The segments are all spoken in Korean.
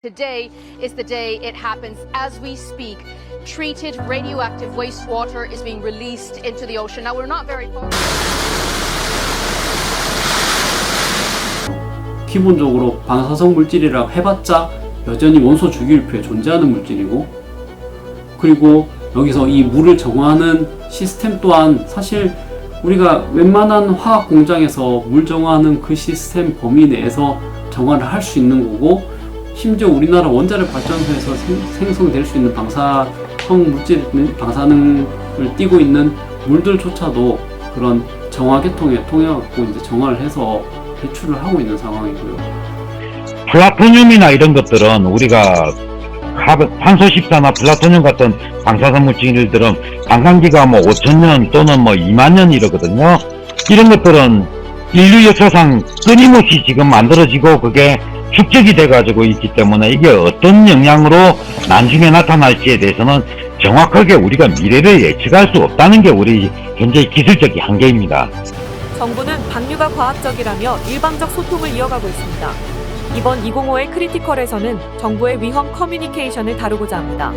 Today is the day it happens. As we speak, treated radioactive wastewater is being released into the ocean. Now, we're not very far. 기본적으로 방사성 물질이라 해봤자 여전히 원소 주기율표에 존재하는 물질이고, 그리고 여기서 이 물을 정화하는 시스템 또한 사실 우리가 웬만한 화학 공장에서 물 정화하는 그 시스템 범위 내에서 정화를 할 수 있는 거고, 심지어 우리나라 원자력 발전소에서 생성될 수 있는 방사성 물질, 방사능을 띠고 있는 물들조차도 그런 정화 계통에 통해갖고 이제 정화를 해서 배출을 하고 있는 상황이고요. 플라토늄이나 이런 것들은 우리가 탄소 14나 플라토늄 같은 방사성 물질들은 방광기가 뭐 5,000년 또는 뭐 2만 년 이러거든요. 이런 것들은 인류 역사상 끊임없이 지금 만들어지고 그게 축적이 돼가지고 있기 때문에 이게 어떤 영향으로 나중에 나타날지에 대해서는 정확하게 우리가 미래를 예측할 수 없다는 게 우리 현재 기술적인 한계입니다. 정부는 방류가 과학적이라며 일방적 소통을 이어가고 있습니다. 이번 2025의 크리티컬에서는 정부의 위험 커뮤니케이션을 다루고자 합니다.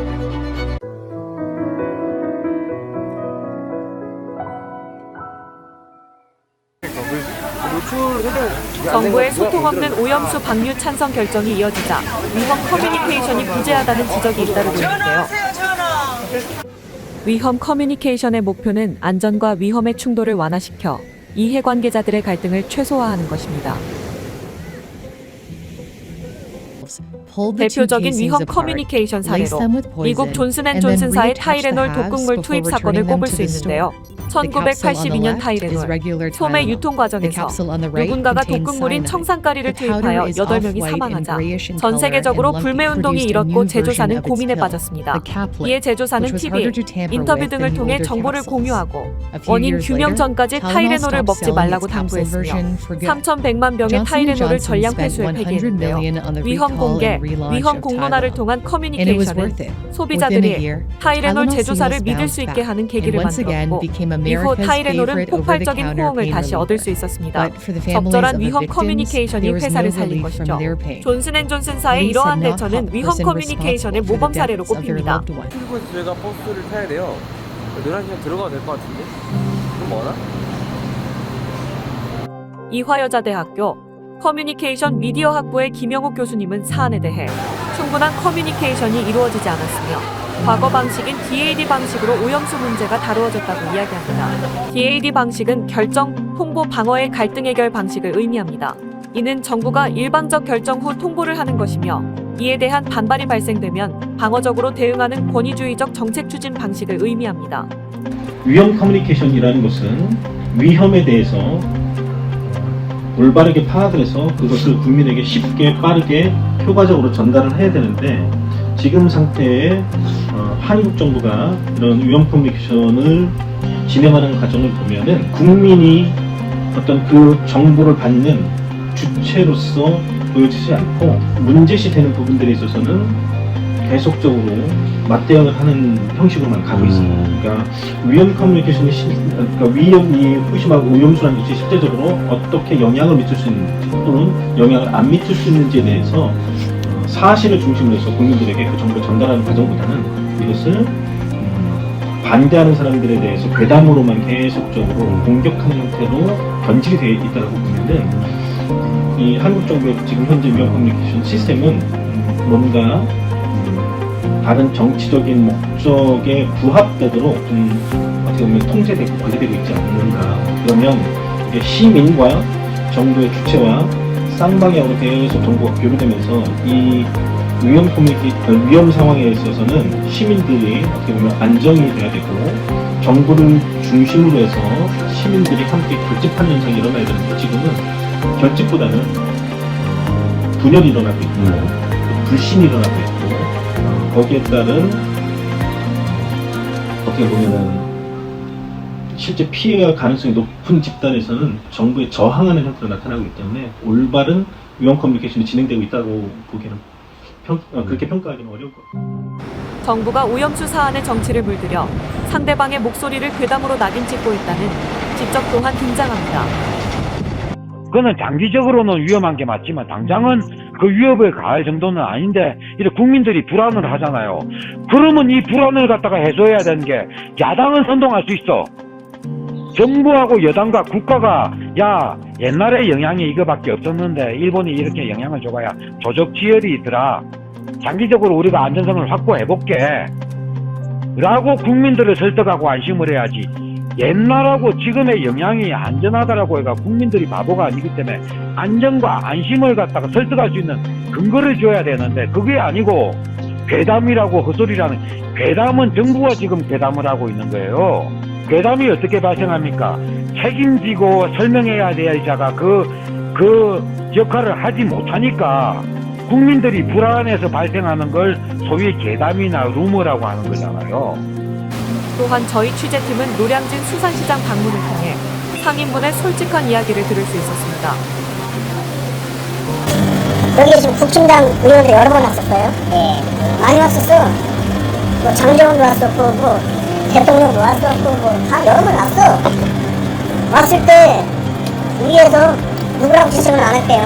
정부의 소통 없는 오염수 방류 찬성 결정이 이어지자 위험 커뮤니케이션이 부재하다는 지적이 잇따르고 있는데요. 위험 커뮤니케이션의 목표는 안전과 위험의 충돌을 완화시켜 이해관계자들의 갈등을 최소화하는 것입니다. 대표적인 위험 커뮤니케이션 사례로 미국 존슨앤존슨사의 타이레놀 독극물 투입 사건을 꼽을 수 있는데요. 1982년 타이레놀 소매 유통 과정에서 누군가가 독극물인 청산가리를 투입하여 8명이 사망하자 전 세계적으로 불매운동이 일었고 제조사는 고민에 빠졌습니다. 이에 제조사는 TV, 인터뷰 등을 통해 정보를 공유하고 원인 규명 전까지 타이레놀을 먹지 말라고 당부했으며 3,100만 병의 타이레놀을 전량 회수해 폐기했는데요. 위험 공개, 위험 공론화를 통한 커뮤니케이션은 소비자들이 타이레놀 제조사를 믿을 수 있게 하는 계기를 만들었고, 이후 타이레놀은 폭발적인 호응을 다시 얻을 수 있었습니다. 적절한 위험 커뮤니케이션이 회사를 살린 것이죠. 존슨앤존슨사의 이러한 대처는 위험 커뮤니케이션의 모범 사례로 꼽힙니다. 출구에서 저희가 버스를 타야 돼요. 11시간 들어가도 될 것 같은데? 좀 멀나? 이화여자대학교 커뮤니케이션 미디어 학부의 김영욱 교수님은 사안에 대해 충분한 커뮤니케이션이 이루어지지 않았으며 과거 방식인 DAD 방식으로 오염수 문제가 다루어졌다고 이야기합니다. DAD 방식은 결정, 통보, 방어의 갈등 해결 방식을 의미합니다. 이는 정부가 일방적 결정 후 통보를 하는 것이며, 이에 대한 반발이 발생되면 방어적으로 대응하는 권위주의적 정책 추진 방식을 의미합니다. 위험 커뮤니케이션이라는 것은 위험에 대해서 올바르게 파악을 해서 그것을 국민에게 쉽게 빠르게 효과적으로 전달을 해야 되는데, 지금 상태에 한국 정부가 이런 위험 커뮤니케이션을 진행하는 과정을 보면은 국민이 어떤 그 정보를 받는 주체로서 보여지지 않고 문제시되는 부분들에 있어서는 계속적으로 맞대응을 하는 형식으로만 가고 있습니다. 그러니까 위험 커뮤니케이션이 그러니까 위험이 후심하고 오염수라는 것이 실제적으로 어떻게 영향을 미칠 수 있는지 또는 영향을 안 미칠 수 있는지에 대해서 사실을 중심으로 해서 국민들에게 그 정보를 전달하는 과정보다는 이것을 반대하는 사람들에 대해서 괴담으로만 계속적으로 공격하는 형태로 변질이 되어 있다고 보면은 이 한국 정부의 지금 현재 위험 커뮤니케이션 시스템은 뭔가 다른 정치적인 목적에 부합되도록 어떻게 보면 통제되고 관리되고 있지 않는가. 그러면 이게 시민과 정부의 주체와 쌍방향으로 계속 정보가 교류되면서 이 위험 상황에 있어서는 시민들이 어떻게 보면 안정이 돼야 되고, 정부를 중심으로 해서 시민들이 함께 결집하는 현상이 일어나야 되는데, 지금은 결집보다는 분열이 일어나고 있고 불신이 일어나고 있고, 거기에 따른 어떻게 보면은 실제 피해가 가능성이 높은 집단에서는 정부에 저항하는 형태로 나타나고 있기 때문에 올바른 위험 커뮤니케이션이 진행되고 있다고 보기에는 그렇게 평가하기는 어려울 것 같아요. 정부가 오염수 사안의 정치를 물들여 상대방의 목소리를 괴담으로 낙인 찍고 있다는 지적 또한 등장합니다. 그거는 장기적으로는 위험한 게 맞지만 당장은 그 위협을 가할 정도는 아닌데 이렇게 국민들이 불안을 하잖아요. 그러면 이 불안을 갖다가 해소해야 되는 게 야당은 선동할 수 있어. 정부하고 여당과 국가가 야 옛날에 영향이 이거밖에 없었는데 일본이 이렇게 영향을 줘봐야 조적지혈이 있더라. 장기적으로 우리가 안전성을 확보해볼게 라고 국민들을 설득하고 안심을 해야지. 옛날하고 지금의 영향이 안전하다라고 해가 국민들이 바보가 아니기 때문에 안전과 안심을 갖다가 설득할 수 있는 근거를 줘야 되는데 그게 아니고 괴담이라고 헛소리라는. 괴담은 정부가 지금 괴담을 하고 있는 거예요. 괴담이 어떻게 발생합니까? 책임지고 설명해야 될 자가 그 역할을 하지 못하니까 국민들이 불안해서 발생하는 걸 소위 괴담이나 루머라고 하는 거잖아요. 또한 저희 취재팀은 노량진 수산시장 방문을 통해 상인분의 솔직한 이야기를 들을 수 있었습니다. 여기 지금 국힘당 의원들 여러 번 왔었어요. 네. 많이 왔었어. 뭐 장정원도 왔었고, 뭐 대통령도 왔었고, 뭐 다 여러 번 왔어. 왔을 때 우리에서 누구라고 지적은 안 할게요.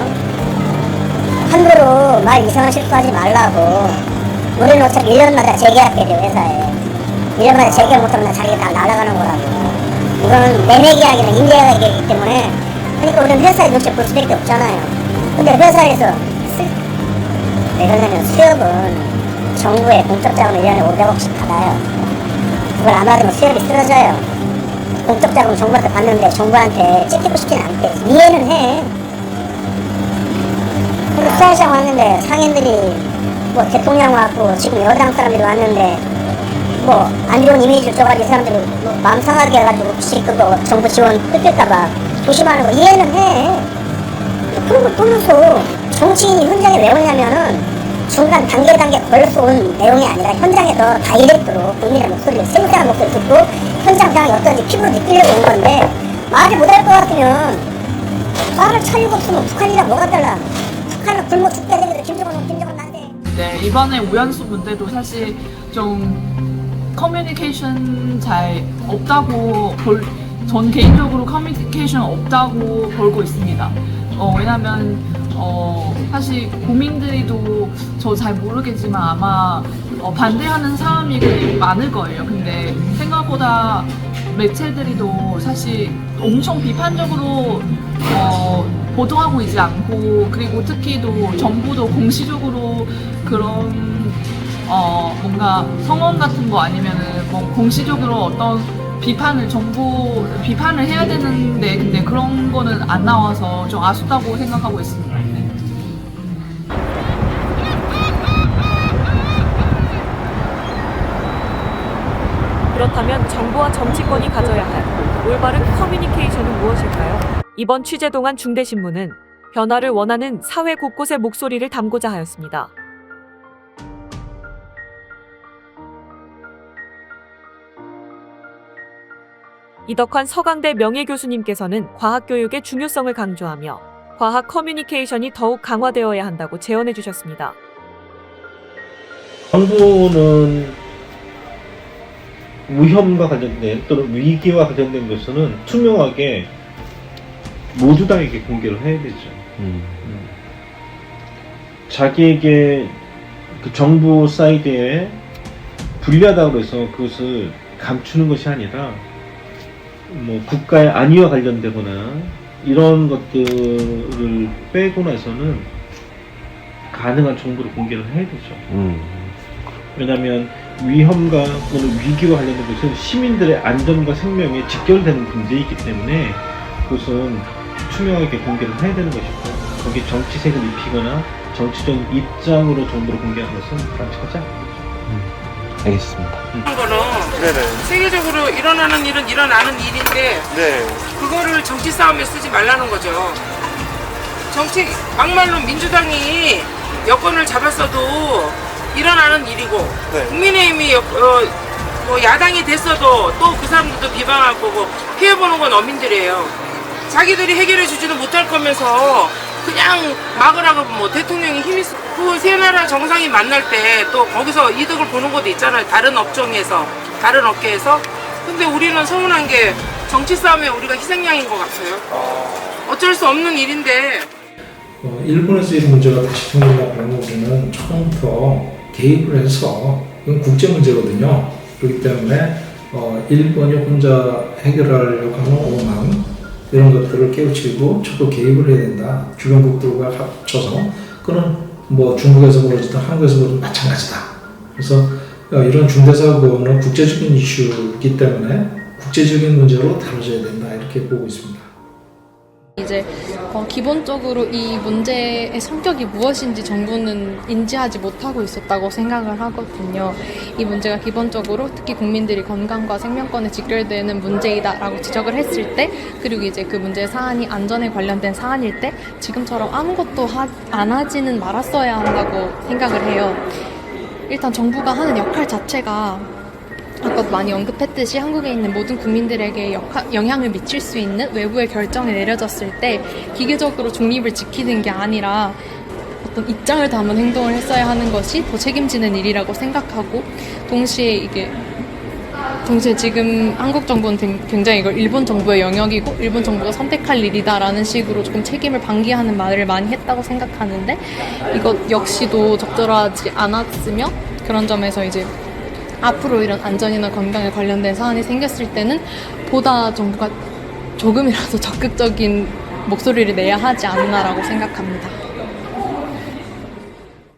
함부로 말 이상한 실수하지 말라고. 우리는 어차피 1년마다 재계약해야 돼요, 회사에. 1년마다 재계약 못하면 자기가 다 날아가는 거라고. 이건 매매 계약이나 임대 계약이기 때문에. 그러니까 우리는 회사에 눈치 볼 수밖에 없잖아요. 근데 회사에서 왜 그러냐면 수협은 정부에 공적 자금 1년에 500억씩 받아요. 그걸 안 받으면 수협이 쓰러져요. 공적 자금 정부한테 받는데 정부한테 찍히고 싶지는 않대. 이해는 해. 근데 수산시장 왔는데 상인들이 뭐 대통령 왔고 지금 여당 사람들이 왔는데 뭐 안 좋은 이미지를 줘가지고 이 사람들이 뭐 마음 상하게 해가지고 혹시 그거 정부 지원 뜯길까봐 조심하는 거 이해는 해. 그런 걸 보면서 정치인이 현장에 왜 오냐면은 중간 단계 걸려서 온 내용이 아니라 현장에서 다이렉트로 국민의 목소리를 생생한 목소리 듣고 현장 상황이 어떤지 피부로 느끼려고 온 건데 말을 못할 것 같으면 말을 차리고 없으면 북한이랑 뭐가 달라. 북한은 굶어 죽게 되는데 김정은 난데. 네, 이번에 우연수 문제도 사실 좀 커뮤니케이션 잘 없다고 전 개인적으로 커뮤니케이션 없다고 보고 있습니다. 왜냐면 사실 국민들이도 저 잘 모르겠지만 아마 반대하는 사람이 꽤 많을 거예요. 근데 생각보다 매체들이도 사실 엄청 비판적으로 보도하고 있지 않고 그리고 특히도 정부도 공식적으로 그런 뭔가 성원 같은 거 아니면은 뭐 공식적으로 어떤 정부 비판을 해야 되는데 근데 그런 거는 안 나와서 좀 아쉽다고 생각하고 있습니다. 네. 그렇다면 정부와 정치권이 가져야 할 올바른 커뮤니케이션은 무엇일까요? 이번 취재 동안 중대신문은 변화를 원하는 사회 곳곳의 목소리를 담고자 하였습니다. 이덕환 서강대 명예교수님께서는 과학교육의 중요성을 강조하며 과학 커뮤니케이션이 더욱 강화되어야 한다고 제언해 주셨습니다. 정부는 위험과 관련된 또는 위기와 관련된 것은 투명하게 모두 다에게 공개를 해야 되죠. 자기에게 그 정부 사이드에 불리하다고 해서 그것을 감추는 것이 아니라 뭐 국가의 안위와 관련되거나 이런 것들을 빼고 나서는 가능한 정보를 공개를 해야 되죠. 왜냐하면 위험과 또는 위기와 관련된 것은 시민들의 안전과 생명에 직결되는 문제이기 때문에 그것은 투명하게 공개를 해야 되는 것이고 거기에 정치색을 입히거나 정치적 입장으로 정보를 공개하는 것은 바람직하지 않습니다. 알겠습니다. 거는 세계적으로 일어나는 일은 일어나는 일인데 그거를 정치 싸움에 쓰지 말라는 거죠. 막말로 민주당이 여권을 잡았어도 일어나는 일이고 국민의힘이 뭐 야당이 됐어도 또 그 사람들도 비방할 거고 피해보는 건 어민들이에요. 자기들이 해결해 주지도 못할 거면서 그냥 막으라고 뭐 대통령이 힘이 그 세 나라 정상이 만날 때 또 거기서 이득을 보는 것도 있잖아요. 다른 업종에서 다른 업계에서. 근데 우리는 서운한 게 정치 싸움에 우리가 희생양인 것 같아요. 어쩔 수 없는 일인데 일본에서 이런 문제가 다시 생긴다 그러면 우리는 처음부터 개입을 해서 이건 국제 문제거든요. 그렇기 때문에 일본이 혼자 해결하려고 하는 오만 이런 것들을 깨우치고 적극 개입을 해야 된다. 주변국들과 합쳐서 그는 뭐 중국에서 벌어지든 한국에서 벌어지든 마찬가지다. 그래서 이런 중대사고는 국제적인 이슈이기 때문에 국제적인 문제로 다뤄져야 된다 이렇게 보고 있습니다. 이제 기본적으로 이 문제의 성격이 무엇인지 정부는 인지하지 못하고 있었다고 생각을 하거든요. 이 문제가 기본적으로 특히 국민들이 건강과 생명권에 직결되는 문제이다라고 지적을 했을 때, 그리고 이제 그 문제의 사안이 안전에 관련된 사안일 때 지금처럼 아무것도 안 하지는 말았어야 한다고 생각을 해요. 일단 정부가 하는 역할 자체가 아까도 많이 언급했듯이 한국에 있는 모든 국민들에게 영향을 미칠 수 있는 외부의 결정이 내려졌을 때 기계적으로 중립을 지키는 게 아니라 어떤 입장을 담은 행동을 했어야 하는 것이 더 책임지는 일이라고 생각하고, 동시에 지금 한국 정부는 굉장히 이걸 일본 정부의 영역이고 일본 정부가 선택할 일이다라는 식으로 조금 책임을 방기하는 말을 많이 했다고 생각하는데, 이것 역시도 적절하지 않았으며, 그런 점에서 이제 앞으로 이런 안전이나 건강에 관련된 사안이 생겼을 때는 보다 정부가 조금이라도 적극적인 목소리를 내야 하지 않나라고 생각합니다.